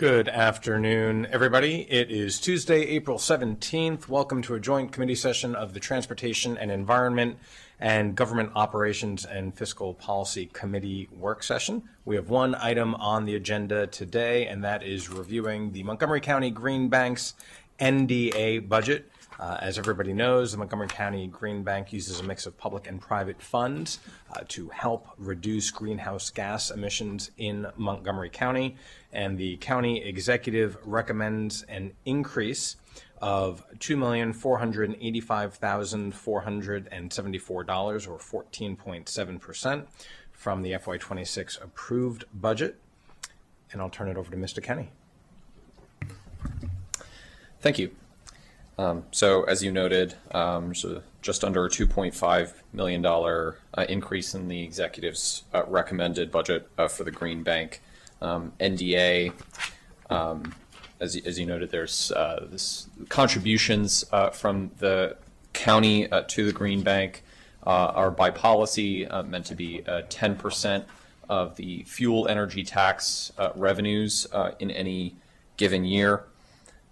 Good afternoon, everybody. It is Tuesday, April 17th. Welcome to a joint committee session of the Transportation and Environment and Government Operations and Fiscal Policy Committee work session. We have one item on the agenda today, and that is reviewing the Montgomery County Green Bank's NDA budget. As everybody knows, the Montgomery County Green Bank uses a mix of public and private funds to help reduce greenhouse gas emissions in Montgomery County. And the county executive recommends an increase of $2,485,474, or 14.7%, from the FY26 approved budget. And I'll turn it over to Mr. Kenny. Thank you. So as you noted, so just under a $2.5 million increase in the executive's recommended budget for the Green Bank NDA. As you noted, there's this contributions from the county to the Green Bank are by policy meant to be 10% of the fuel energy tax revenues in any given year.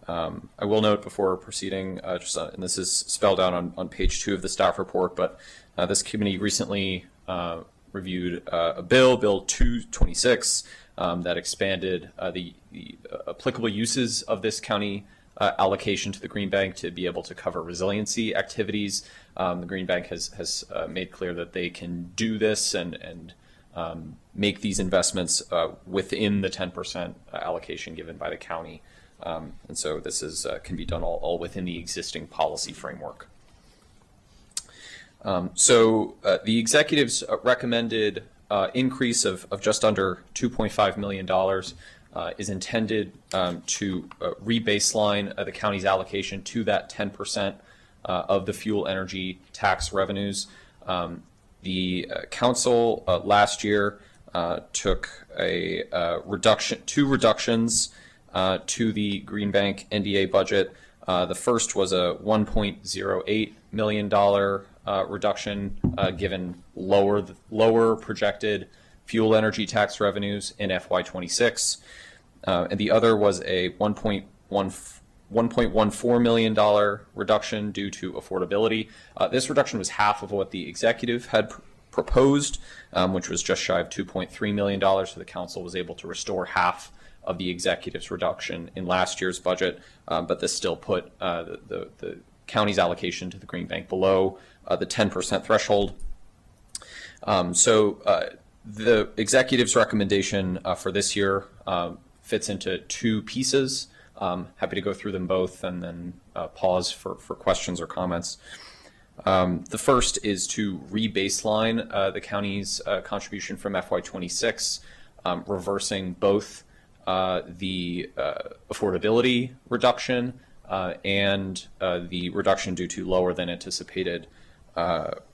I will note before proceeding, and this is spelled out on page 2 of the staff report, but this committee recently reviewed a bill, Bill 226, that expanded the applicable uses of this county allocation to the Green Bank to be able to cover resiliency activities. The Green Bank has made clear that they can do this and make these investments within the 10% allocation given by the county. And so this is can be done all within the existing policy framework. So the executive's recommended increase of just under $2.5 million is intended to rebaseline the county's allocation to that 10% of the fuel energy tax revenues. The council last year took a two reductions to the Green Bank NDA budget. The first was a $1.08 million reduction given lower projected fuel energy tax revenues in FY26. And the other was a $1.14 million reduction due to affordability. This reduction was half of what the executive had proposed, which was just shy of $2.3 million. So the council was able to restore half of the executive's reduction in last year's budget, but this still put the county's allocation to the Green Bank below the 10% threshold. So the executive's recommendation for this year fits into two pieces. Happy to go through them both and then pause for questions or comments. The first is to rebaseline the county's contribution from FY26, reversing both the affordability reduction and the reduction due to lower than anticipated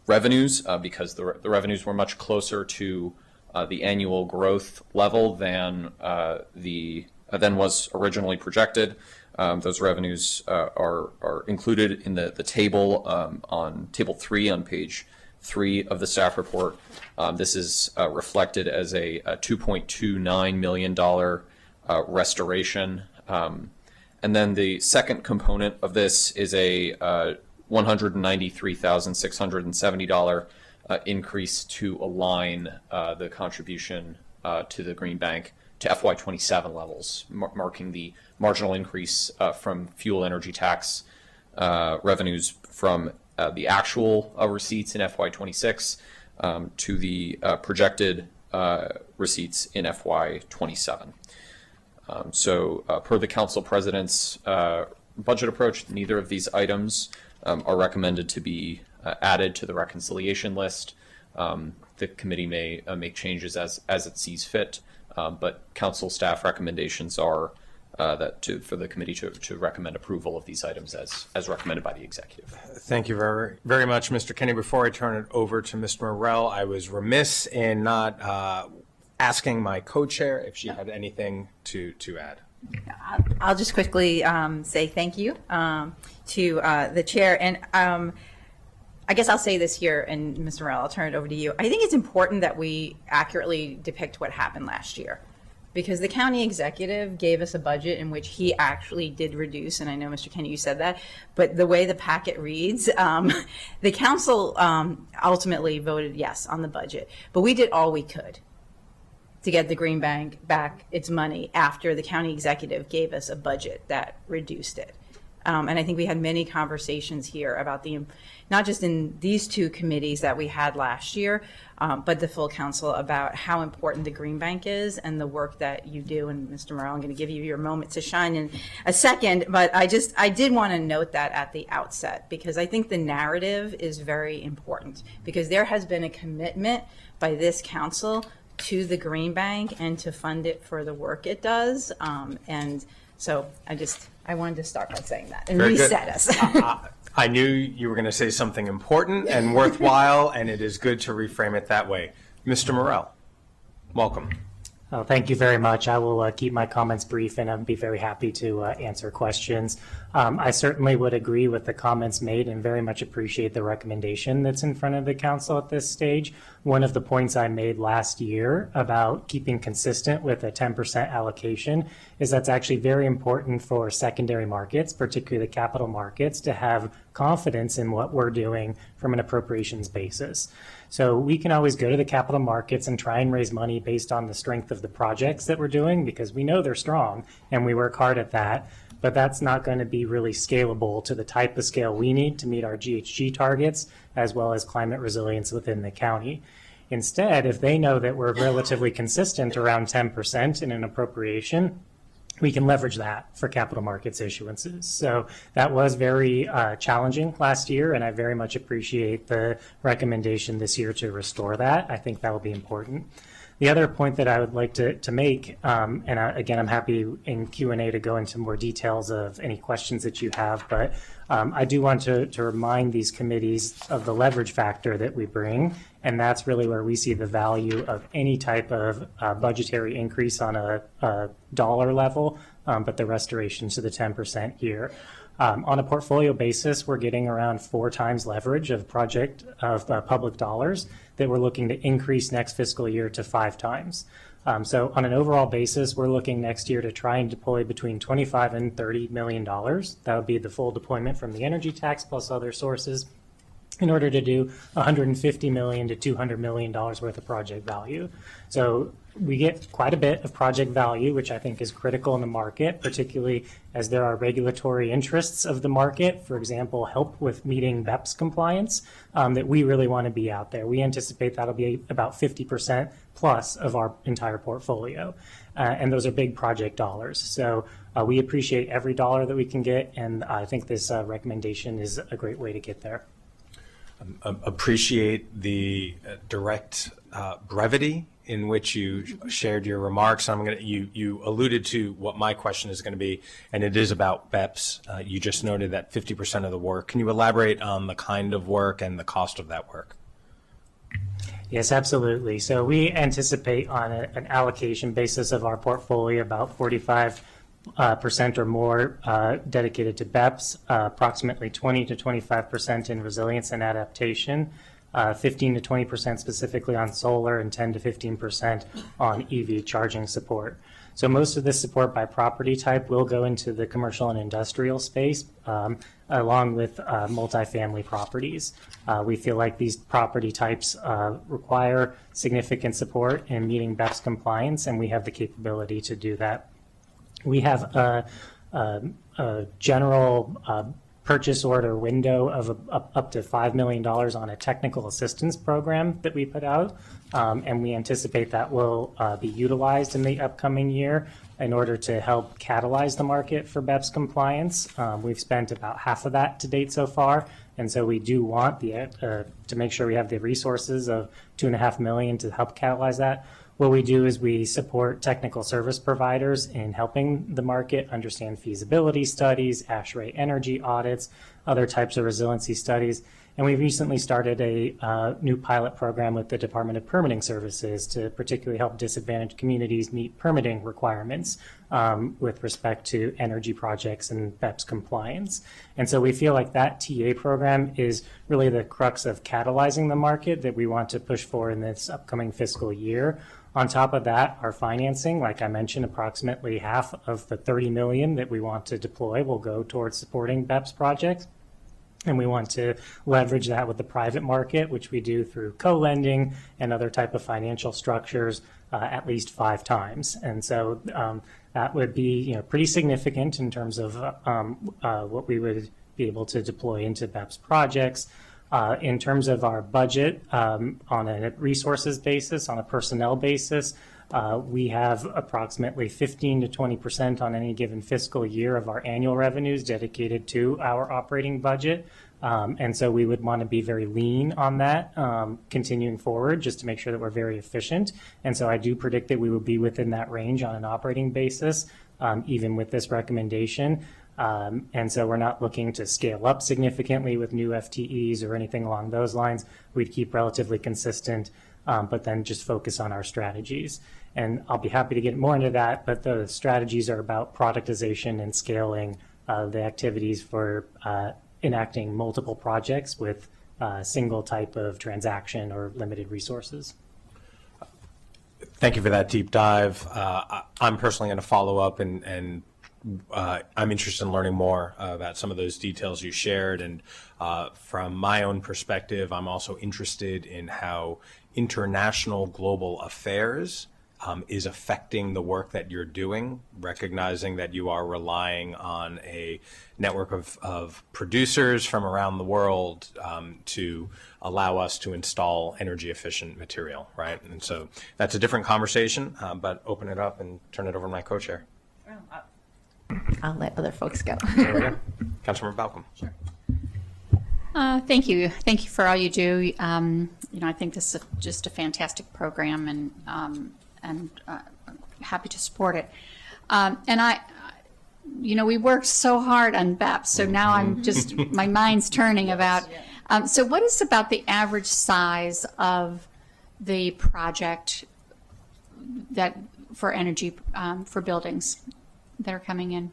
revenues, because the revenues were much closer to the annual growth level than was originally projected. Those revenues are included in the table on table 3 on page 3 of the staff report. This is reflected as a $2.29 million restoration. And then the second component of this is a $193,670 increase to align the contribution to the Green Bank to FY27 levels, marking the marginal increase from fuel energy tax revenues from the actual receipts in FY26 to the projected receipts in FY27. So per the council president's budget approach, neither of these items are recommended to be added to the reconciliation list. The committee may make changes as it sees fit, but council staff recommendations are for the committee to recommend approval of these items as recommended by the executive. Thank you very, very much, Mr. Kenny. Before I turn it over to Mr. Morrell, I was remiss in not asking my co-chair if she had anything to add. I'll just quickly say thank you to the chair. And I guess I'll say this here, and Mr. Morrell, I'll turn it over to you. I think it's important that we accurately depict what happened last year, because the county executive gave us a budget in which he actually did reduce, and I know, Mr. Kenny, you said that, but the way the packet reads, the council ultimately voted yes on the budget, but we did all we could to get the Green Bank back its money after the county executive gave us a budget that reduced it. And I think we had many conversations here about not just in these two committees that we had last year, but the full council, about how important the Green Bank is and the work that you do. And Mr. Morrell, I'm going to give you your moment to shine in a second, but I did want to note that at the outset, because I think the narrative is very important, because there has been a commitment by this council to the Green Bank and to fund it for the work it does. And so I wanted to start by saying that and reset us. I knew you were going to say something important and worthwhile, and it is good to reframe it that way. Mr. Morrell, welcome. Oh, thank you very much. I will keep my comments brief, and I'll be very happy to answer questions. I certainly would agree with the comments made and very much appreciate the recommendation that's in front of the council at this stage. One of the points I made last year about keeping consistent with a 10% allocation is that's actually very important for secondary markets, particularly the capital markets, to have confidence in what we're doing from an appropriations basis. So we can always go to the capital markets and try and raise money based on the strength of the projects that we're doing, because we know they're strong and we work hard at that. But that's not going to be really scalable to the type of scale we need to meet our GHG targets, as well as climate resilience within the county. Instead, if they know that we're relatively consistent around 10% in an appropriation, we can leverage that for capital markets issuances. So that was very challenging last year, and I very much appreciate the recommendation this year to restore that. I think that will be important. The other point that I would like to make, again, I'm happy in Q&A to go into more details of any questions that you have, but I do want to remind these committees of the leverage factor that we bring, and that's really where we see the value of any type of budgetary increase on a dollar level, but the restoration to the 10% here. On a portfolio basis, we're getting around 4 times leverage of public dollars that we're looking to increase next fiscal year to 5 times. So on an overall basis, we're looking next year to try and deploy between $25 and $30 million. That would be the full deployment from the energy tax plus other sources, in order to do $150 million to $200 million worth of project value. So we get quite a bit of project value, which I think is critical in the market, particularly as there are regulatory interests of the market, for example, help with meeting BEPS compliance, that we really want to be out there. We anticipate that'll be about 50% plus of our entire portfolio. And those are big project dollars. So we appreciate every dollar that we can get, and I think this recommendation is a great way to get there. Appreciate the direct brevity in which you shared your remarks. You alluded to what my question is going to be, and it is about BEPS. You just noted that 50% of the work. Can you elaborate on the kind of work and the cost of that work? Yes, absolutely. So we anticipate on an allocation basis of our portfolio about 45% or more dedicated to BEPS, approximately 20 to 25% in resilience and adaptation, 15 to 20% specifically on solar, and 10 to 15% on EV charging support. So most of this support by property type will go into the commercial and industrial space, along with multifamily properties. We feel like these property types require significant support in meeting BEPS compliance, and we have the capability to do that. We have a general purchase order window of up to $5 million on a technical assistance program that we put out, and we anticipate that will be utilized in the upcoming year in order to help catalyze the market for BEPS compliance. We've spent about half of that to date so far, and so we do want to make sure we have the resources of $2.5 million to help catalyze that. What we do is we support technical service providers in helping the market understand feasibility studies, ASHRAE energy audits, other types of resiliency studies. And we recently started a new pilot program with the Department of Permitting Services to particularly help disadvantaged communities meet permitting requirements with respect to energy projects and BEPS compliance. And so we feel like that TA program is really the crux of catalyzing the market that we want to push for in this upcoming fiscal year. On top of that, our financing, like I mentioned, approximately half of the $30 million that we want to deploy will go towards supporting BEPS projects. And we want to leverage that with the private market, which we do through co-lending and other type of financial structures at least 5 times. And so that would be pretty significant in terms of what we would be able to deploy into BEPS projects. In terms of our budget, on a resources basis, on a personnel basis, we have approximately 15 to 20% on any given fiscal year of our annual revenues dedicated to our operating budget. And so we would want to be very lean on that continuing forward just to make sure that we're very efficient. And so I do predict that we will be within that range on an operating basis, even with this recommendation. And so we're not looking to scale up significantly with new FTEs or anything along those lines. We'd keep relatively consistent, but then just focus on our strategies. And I'll be happy to get more into that, but the strategies are about productization and scaling the activities for enacting multiple projects with a single type of transaction or limited resources. Thank you for that deep dive. I'm personally going to follow up and I'm interested in learning more about some of those details you shared. And from my own perspective, I'm also interested in how international global affairs is affecting the work that you're doing, recognizing that you are relying on a network of producers from around the world to allow us to install energy efficient material, right? And so that's a different conversation, but open it up and turn it over to my co-chair. I'll let other folks go. There we go. Councilmember Balcom. Sure. Thank you. Thank you for all you do. I think this is just a fantastic program, and happy to support it. We worked so hard on BEPS, so now I'm just, my mind's turning about. So what is about the average size of the project that for energy for buildings that are coming in?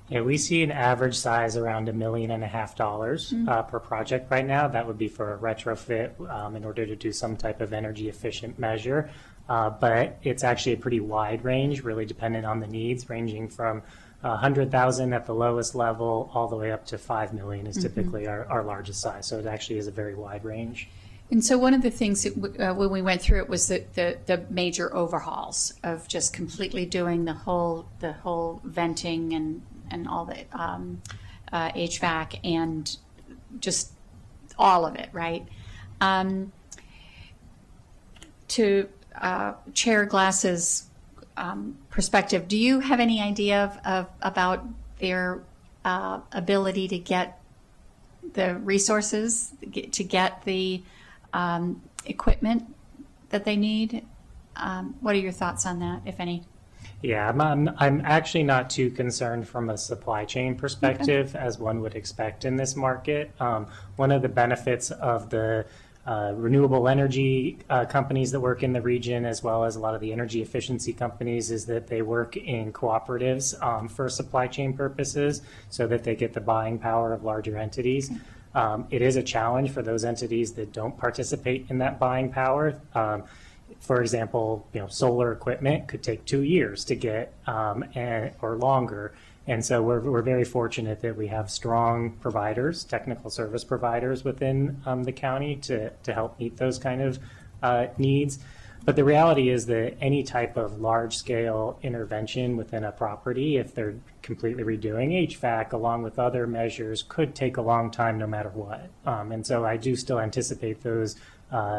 Yeah, we see an average size around $1.5 million per project right now. That would be for a retrofit in order to do some type of energy efficient measure. But it's actually a pretty wide range, really dependent on the needs, ranging from 100,000 at the lowest level all the way up to 5 million is typically our largest size. So it actually is a very wide range. And so one of the things that when we went through it was the major overhauls of just completely doing the whole venting and all the HVAC and just all of it, right? To Chair Glass's perspective, do you have any idea about their ability to get the resources, to get the equipment that they need? What are your thoughts on that, if any? Yeah, I'm actually not too concerned from a supply chain perspective, as one would expect in this market. One of the benefits of the renewable energy companies that work in the region, as well as a lot of the energy efficiency companies, is that they work in cooperatives for supply chain purposes so that they get the buying power of larger entities. It is a challenge for those entities that don't participate in that buying power. For example, solar equipment could take 2 years to get or longer. And so we're very fortunate that we have strong providers, technical service providers within the county to help meet those kind of needs. But the reality is that any type of large-scale intervention within a property, if they're completely redoing HVAC along with other measures, could take a long time no matter what. And so I do still anticipate those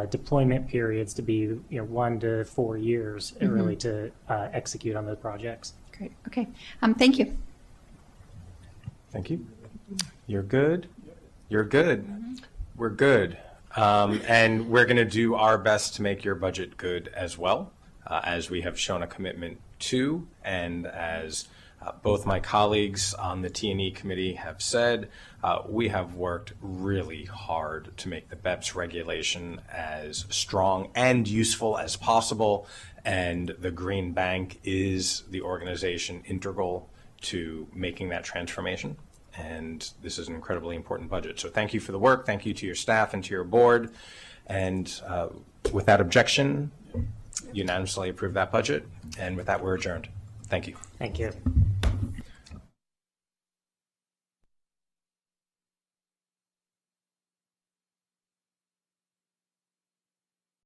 deployment periods to be 1 to 4 years really to execute on those projects. Great. Okay. Thank you. Thank you. You're good? You're good. We're good. And we're going to do our best to make your budget good as well, as we have shown a commitment to, and as Both my colleagues on the T&E committee have said we have worked really hard to make the BEPS regulation as strong and useful as possible, and the Green Bank is the organization integral to making that transformation. And this is an incredibly important budget. So thank you for the work. Thank you to your staff and to your board. And without objection, unanimously approve that budget. And with that, we're adjourned. Thank you. Thank you.